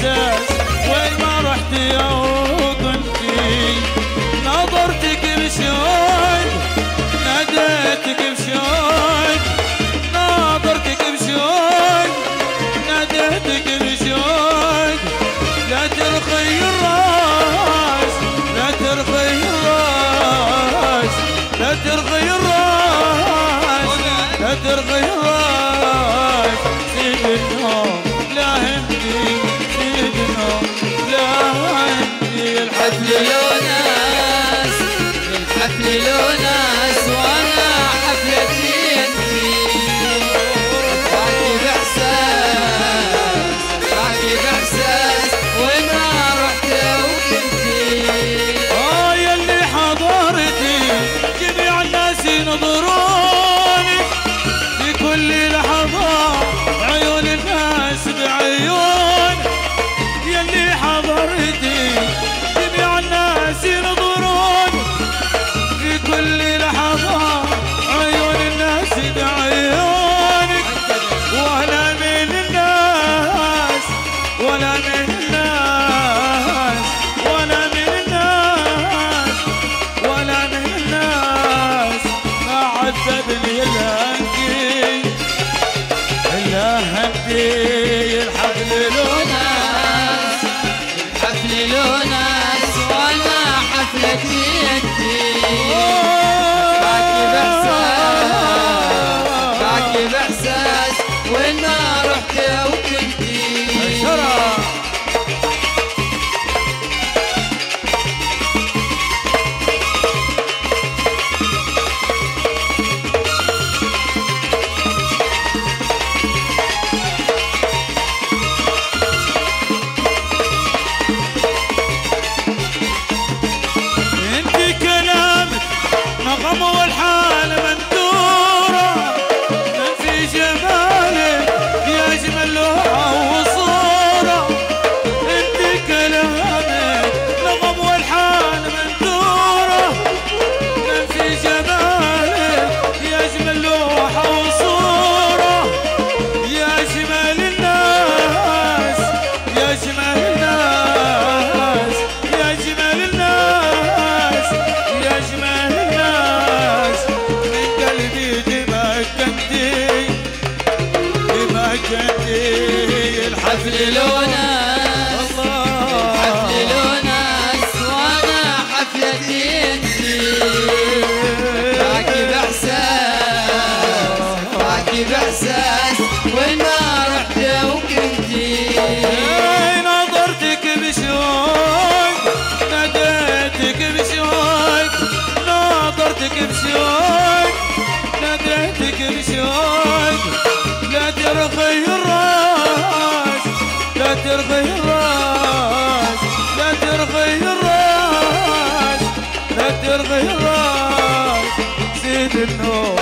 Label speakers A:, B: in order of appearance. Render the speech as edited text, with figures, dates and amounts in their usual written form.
A: باحساس وين ما رحت يا وطنتي، نظرتك بشوق ناديتك بشوق، نظرتك بشوق ناديتك بشوق، لا ترخي الراس لا ترخي الراس لا ترخي الراس لا ترخي الراس، سيد النوم لا همدي سيد النوم لا همدي.
B: الحفل لو ناس الحفل لو ناس وانا حفلتي انتي، باكي باحساس باكي باحساس وين ما رحت وكنتي.
A: يلي حضرتي جميع الناس ينظروني في كل لحظة، عيون الناس بعيون، يلي حضرتي جميع الناس ينظرون في كل لحظة، عيون الناس بعيونك، ولا من الناس ولا من الناس ولا من الناس ولا من الناس ما عذبني الهندي الهندي. الحفل له
B: ناس الحفل له ناس وانا حفلتي انتي، باكي باحساس باكي باحساس وين ما رحت وكنتي.
A: انتي كلامك نغم والحال مندورة، من في جمالك يا اجمل لوحة وصورة، انتي كلامك نغم والحال مندورة، من في جمالك يا اجمل لوحة وصورة، يا اجمل الناس يا اجمل الناس يا اجمل الناس يا اجمل الناس، من قلبي تمكنتي تمكنتي.
B: الحفل له ناس الحفل له ناس وانا حفلتي انتي، باكي باحساس باكي باحساس وين ما رحت وكنتي.
A: نظرتك بشوق ناديتك بشوق، نظرتك بشوق ناديتك بشوق، لا ترخي الراس لا ترخي الراس لا ترخي الراس لا ترخي الراس، زيد النور